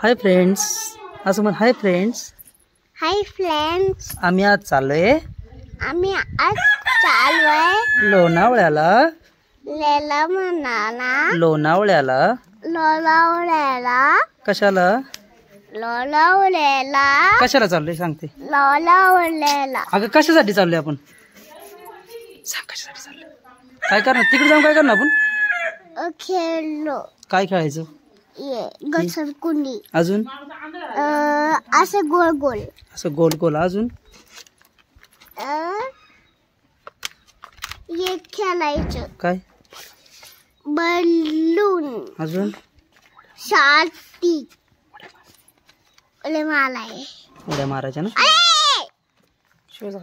Hi friends, असं म्हण. Hi friends. Hi friends. आम्ही आज चाललोय लोणावळ्याला. लोणावळ्याला कशाला? कशाला चाललोय सांगते. अगं कशासाठी चाललोय आपण? सांग कशासाठी चाललोय. काय करणार तिकडे जाऊन? काय करणार आपण? खेळलो. काय खेळायचं? घसरकुंडी. अजून असं गोल गोल. असं गोल गोल. अजून एक खेळायचं. काय? बलून. अजून शाटी. उड्या मारायच्या ना.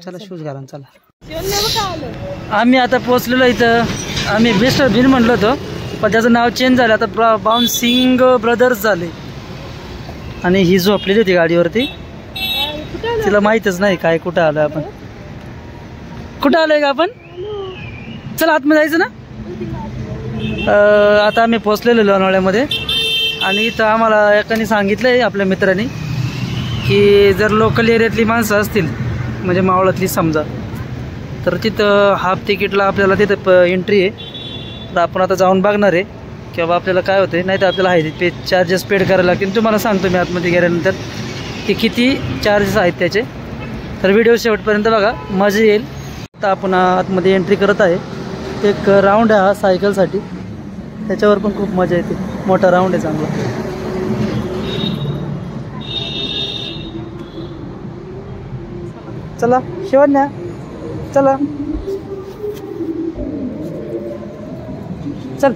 चला शूज घालून चला. आम्ही आता पोहोचलेलो इथं. आम्ही मिस्टर बिन म्हणलो होतो पण त्याचं नाव चेंज झालं, आता बाउन्सिंग ब्रदर्स झाले. आणि ही झोपलेली होती गाडीवरती, तिला माहीतच नाही काय कुठं आलं आपण. कुठं आलोय का आपण? चला आतमध्ये जायचं ना. आता आम्ही पोचलेलो लोणावळ्यामध्ये. आणि इथं आम्हाला एकाने सांगितलंय आपल्या मित्रांनी की जर लोकल एरियातली माणसं असतील म्हणजे मावळातली समजा, तर तिथं हाफ तिकीटला आपल्याला तिथं एंट्री आहे. तर आपण आता जाऊन बघणार आहे किंवा आपल्याला काय होतं. नाही तर आपल्याला आहे चार्जेस पेड करायला लागतील. तुम्हाला सांगतो मी आतमध्ये गेल्यानंतर की किती चार्जेस आहेत त्याचे. तर व्हिडिओ शेवटपर्यंत बघा, मजा येईल. आता आपण आतमध्ये एंट्री करत आहे. एक राऊंड आहे हा सायकलसाठी, त्याच्यावर पण खूप मजा येते. मोठा राऊंड आहे चांगला. चला शिवण्या चला चल.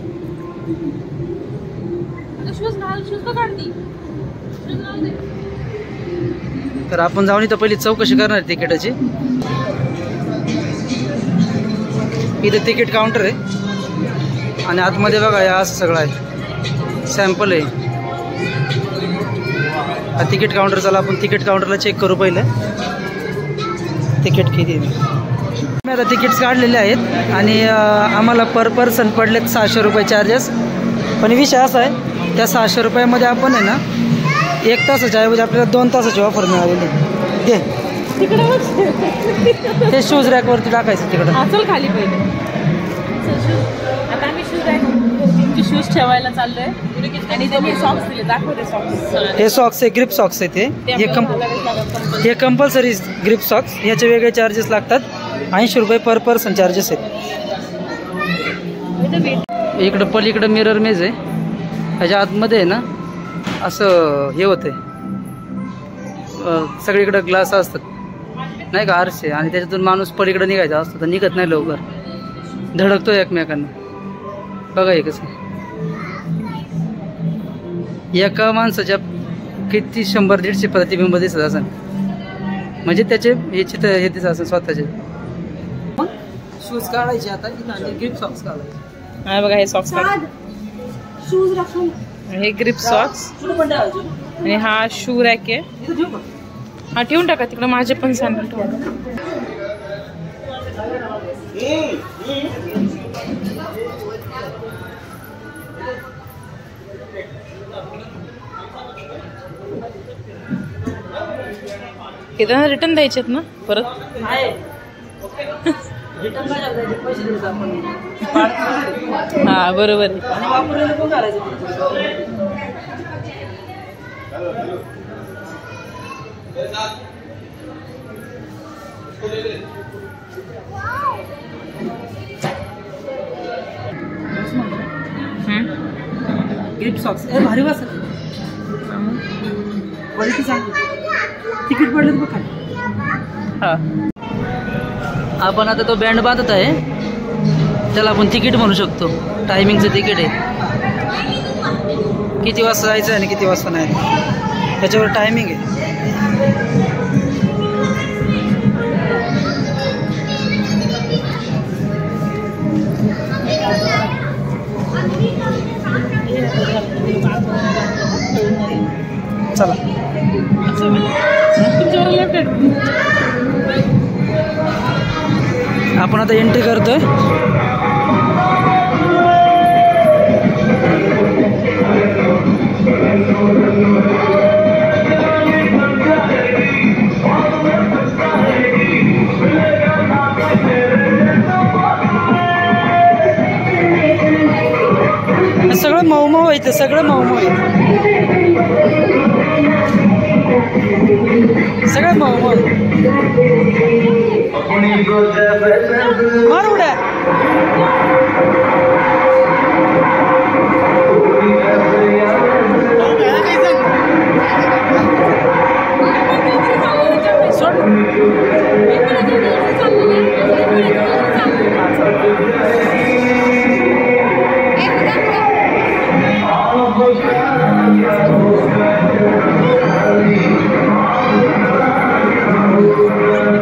तर आपण जाऊन इथं पहिली चौकशी करणार तिकिटाची. इथे तिकीट काउंटर आहे आणि आतमध्ये बघा या असं सगळं आहे, सॅम्पल आहे. Ticket counter. चला आपण तिकीट काउंटरला चेक करू पहिले तिकीट किती. मी आता तिकीट्स काढलेले आहेत आणि आम्हाला पर पर्सन पडलेत 600 रुपये चार्जेस. पण विषय असा आहे, त्या 600 रुपयामध्ये आपण आहे ना 1 तासाच्या ऐवजी आपल्याला 2 तासाची ऑफर मिळालेली. दे ते शूज रॅकवरती टाकायचं तिकडं. चल खाली पहिले. आता आम्ही शूज ठेवायला चाललोय आणि त्यांनी सॉक्स दिले. दाखवते सॉक्स. हे सॉक्स आहे, ग्रिप सॉक्स आहे. हे कंपल्सरी ग्रिप सॉक्स. याचे वेगळे चार्जेस लागतात. 80 रुपये पर पर्सन चार्जेस आहेत. इकडं पलीकडं मिरर मेज आहे. ह्याच्या आतमध्ये आहे ना असं हे होते, सगळीकडं ग्लास असतात नाही का, आरसे. आणि त्याच्यातून माणूस पलीकडं निघायचा असतो तर निघत नाही लवकर, धडकतो एकमेकांना. बघा हे कसं एका माणसाच्या किती 100-150 प्रतिबिंब दिसत असं. म्हणजे त्याचे हे चित्र हे दिसत असं स्वतःचे. शूज काढायचे आता. ग्रिप सॉक्स काढायचे. हा बघा हे सॉक्स शूज. हे ग्रिप सॉक्स आणि हा शू रॅक आहे. हा ठेवून टाका तिकडे. माझे पण सॅम्पल ठेवा. इथं रिटर्न द्यायचेत ना परत? हा बरोबर. ग्रिप सॉक्स भारी वाजत. क्वालिटी चांगली. तिकीट पडलं बघा. हा आपण आता तो बँड बांधत आहे, त्याला आपण तिकीट म्हणू शकतो. टायमिंगचं तिकीट आहे, किती वाजता जायचं आणि किती वाजता नाही, त्याच्यावर टायमिंग आहे. चला आपण आता एंट्री करतोय. इथं सगळं मऊ मऊ आहे. सगळं मऊ मऊ मार उड्या.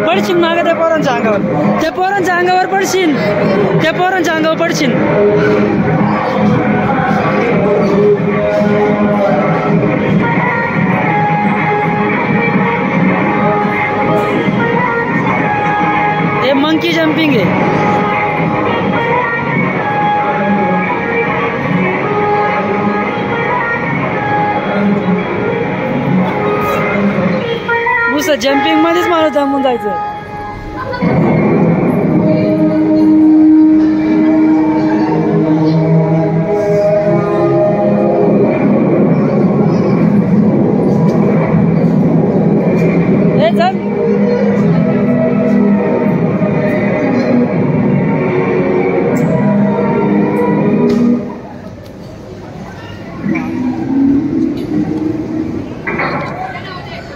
पडशील मागे त्या पोरांच्या अंगावर. त्या पोरांच्या अंगावर पडशील. त्या पोरांच्या अंगावर पडशील. हे मंकी जंपिंग आहे. जंपिंग मध्येच माणूस थांबून जायचं. हे चल.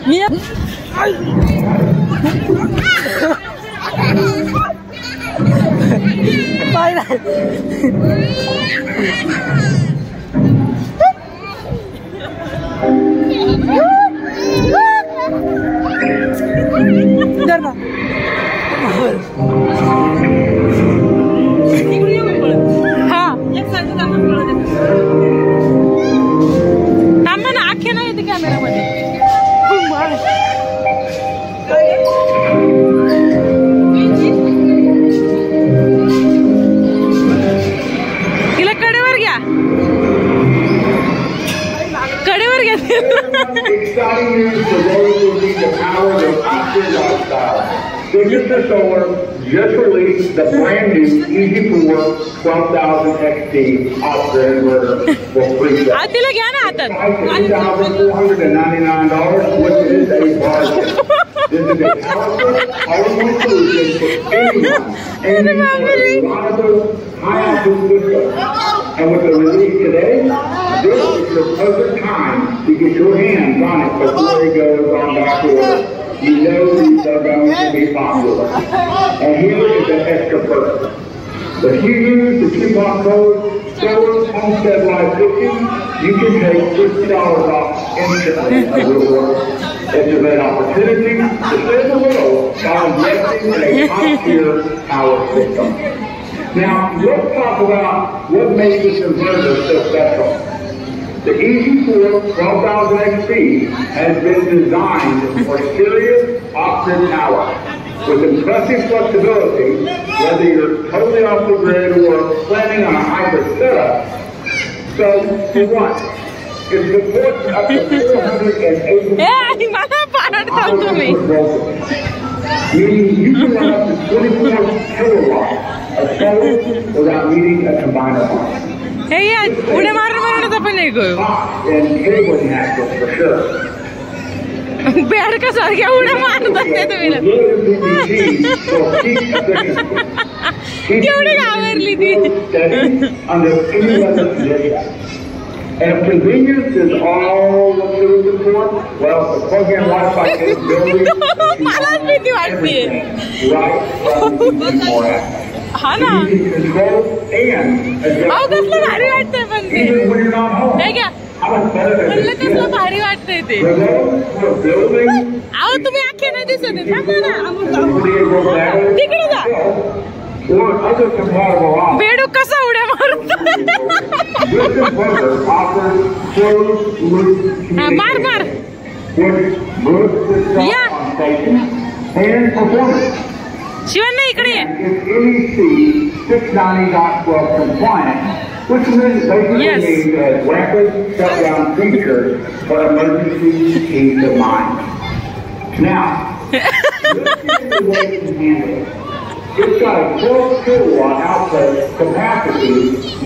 मी पाहिला थांबा ना. आखे नाही येते कॅमेरामध्ये. तिला कडेवर घ्या. कडेवर घ्या. Just released the brand new Easy4 12,000 XT off-grid inverter for free. तिला घ्या ना हातात. $3,499, which is a bargain. This is a powerful, all-in-one solution for anyone aiming for a reliable, high-output system. And with the release today, this is the perfect time to get your hands on it before it goes on back order. You know these are going to be popular. And here is the extra perk. If you use the coupon code Solar Homestead Live 50, you can take $50 off instantly of your order. It's a great opportunity to save the world by investing in a top-tier power system. Now, let's talk about what makes this inverter so special. The Easy4 12,000 XP has been designed for serious off-grid power with impressive flexibility, whether you're totally off the grid or planning on a hybrid setup. So, for one, it supports up to 480 meaning you can run up to 24 kilowatts of solar without needing a combiner box. हे या उड्या मारून मारूनच आपण नाही गयो. Bed का सारख्या उड्या मारत असते तुम्ही. केवढी घाबरली ती. And if convenience is all what you're looking for, well, the plug-in Wi-Fi capability is everything right from the Easy4 app. हा ना. अहो कसलं भारी वाटतंय पण ते. हे घ्या. म्हणलं कसलं भारी वाटतंय ते. अहो तुम्ही आखे नाही दिसत. थांबा ना. तिकडे जा. बेडू कसा उड्या मारतो. मार मार. या शिवण्णा इकडे ये. Which means basically has rapid shutdown features for emergency peace of mind. Now, this is the way you can handle it. It's got a 12 kilowatt output capacity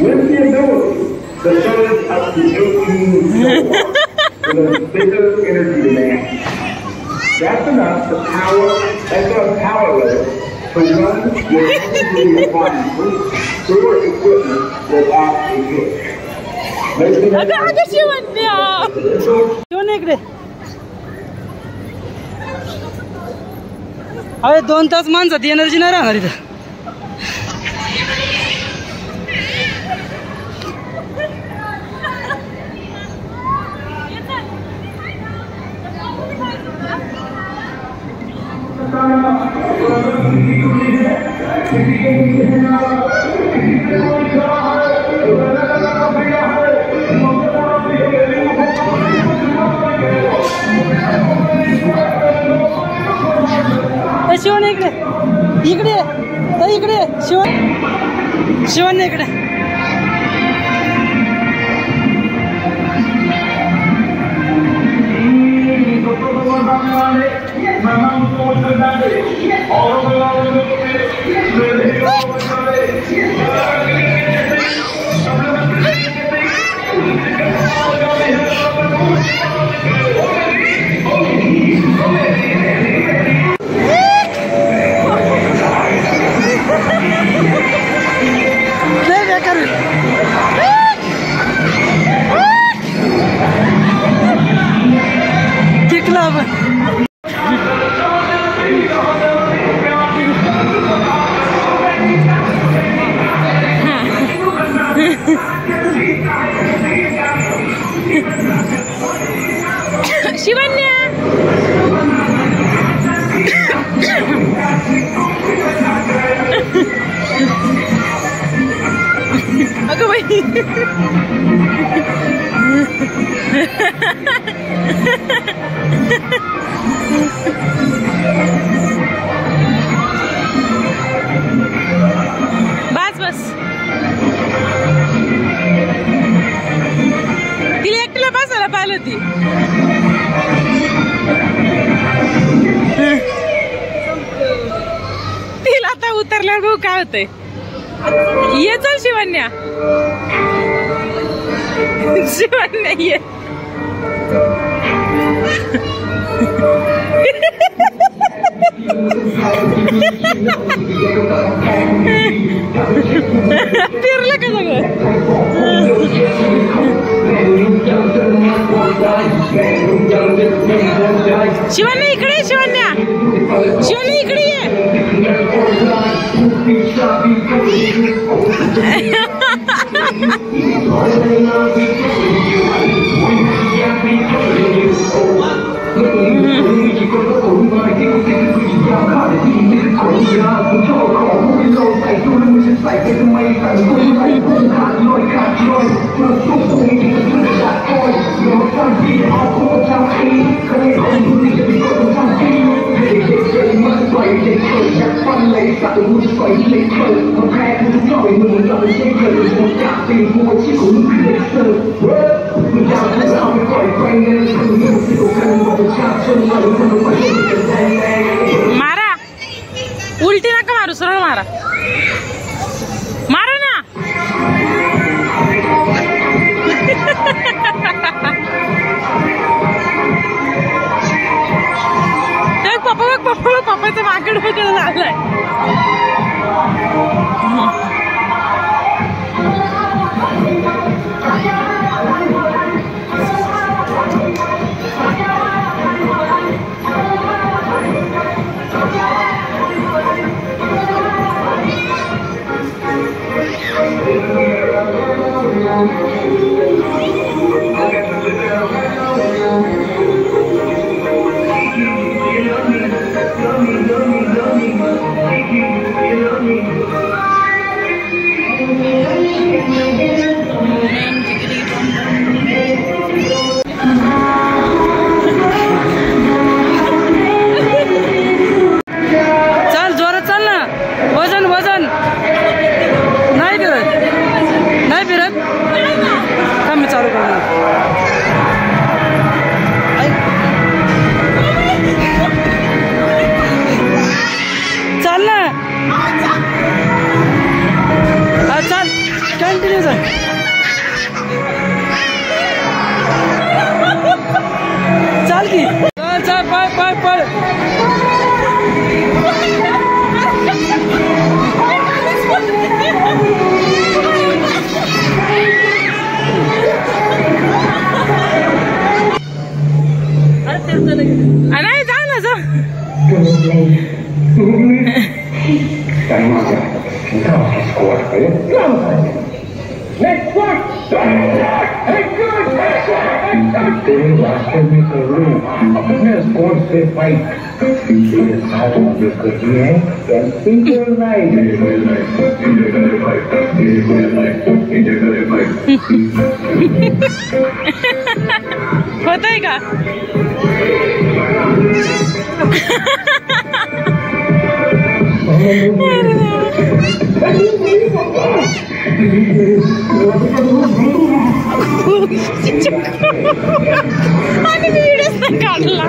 with the ability the surge up to 18 kilowatts with a bigger energy demand. That's enough power level to run your energy appliances or equipment without a hitch. इकडे अरे 2 तास माणसात energy नाही राहणार इथं. शिवण इकडे इकडे इकडे शिवण इकडे शिवन्या अगं बाई बस बस तिला एकटीला बसायला पाहिलं होती. तिला आता उतरल्यावर भाऊ काय होतंय. ये चल शिवन्या शिवन्या ये फिरलं का सगळं. शिवन्या इकडे शिवन्या शिवन्या इकडे ये. मारा उलटी नका मारू सरळ मारा मारा ना. पप्पाचं माकड वगैरे झालंय. Thank you. नाही जा ना जा. अपने स्कोर से फाइट करती है होत आहे का? आणि व्हिडिओच नाही काढला.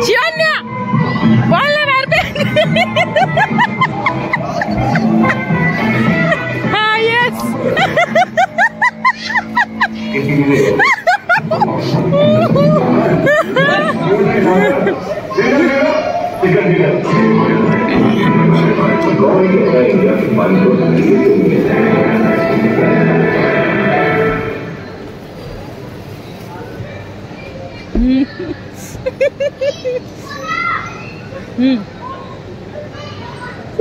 शिवन्या बोल ना मारते. हा yes.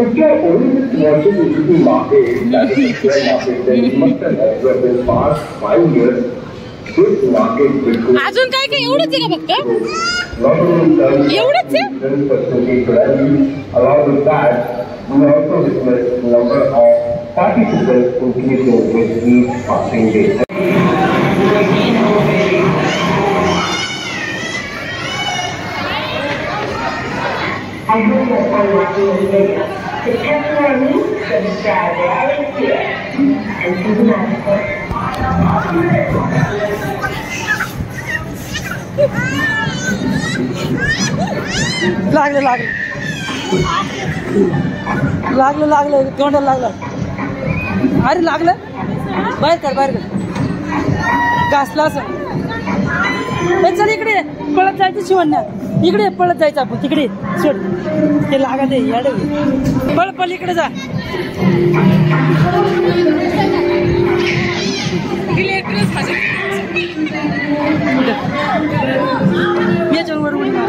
If you are only just watching the digital market, that is the share market, then you must have observed in the past 5 years, this market will go अजून काय काय एवढंच आहे का फक्त? not only एवढंच आहे? percentage value, along with that, we also witness number of participants increasing with each passing day. I hope you are watching the video. To test our news, subscribe right here. And to the master. लागलं लागलं लागलं लागलं तोंडाला लागलं. अरे लागलं बाहेर कर घासला असं. चल इकडे पळत जायचं शिवण्या. इकडे पळत जायचं आपण तिकडे सोड. ते लागत आहे याड. पळ इकडे जा. याच्यावर उडी मार.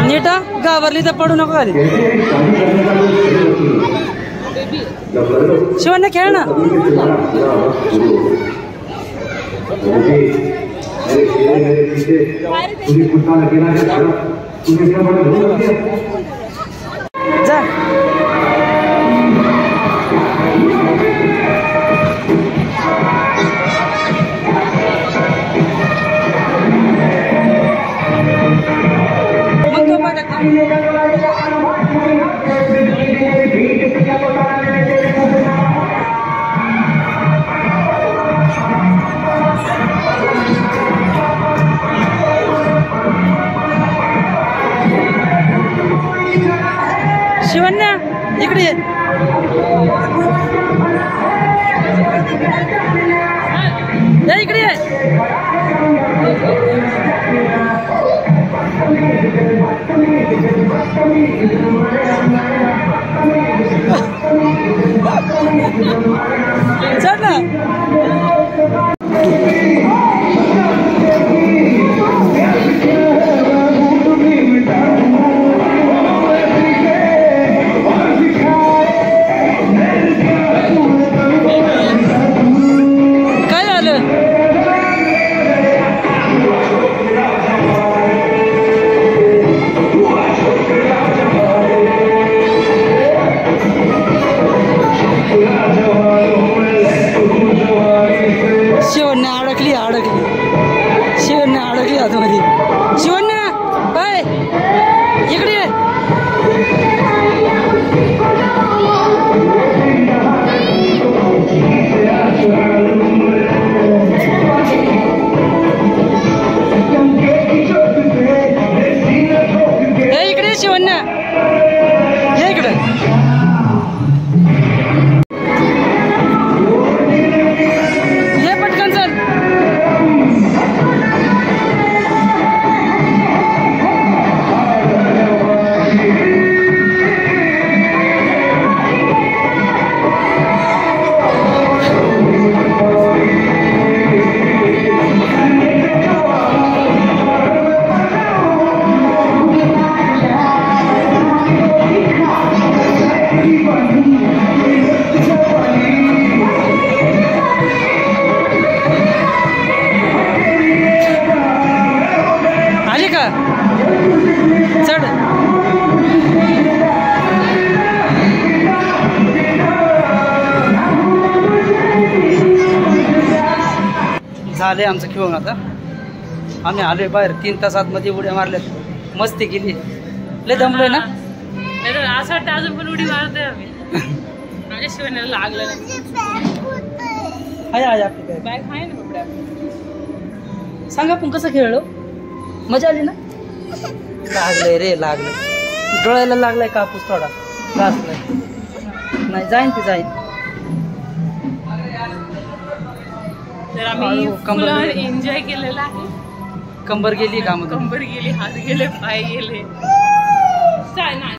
नीटा गावरली तर पडू नको खाली. शिवण्या खेळ ना. जा. शिवण्या इकडे ये. इकडे ये. चल ना. झाले आमचं खेळून. आता आम्ही आलोय बाहेर. 3 तासात मध्ये उड्या मारल्यात, मस्ती केली. लय दमलोय ना. असं वाटतं अजून पण उडी मारतोय आम्ही. माझ्या शिवण्याला लागलं नाही. हाय आपली काय बॅग आहे ना कपड्यात. सांगा आपण कसं खेळलो. मजा आली ना. लागलंय रे, लागलंय. डोळ्याला लागलाय कापूस थोडा. नाही जाईन ती जाईन. तर आम्ही हळू कंबर फुल गेली. एन्जॉय केलेला आहे. कंबर गेली का मग. कंबर गेली, हात गेले, पाय गेले. चाल ना.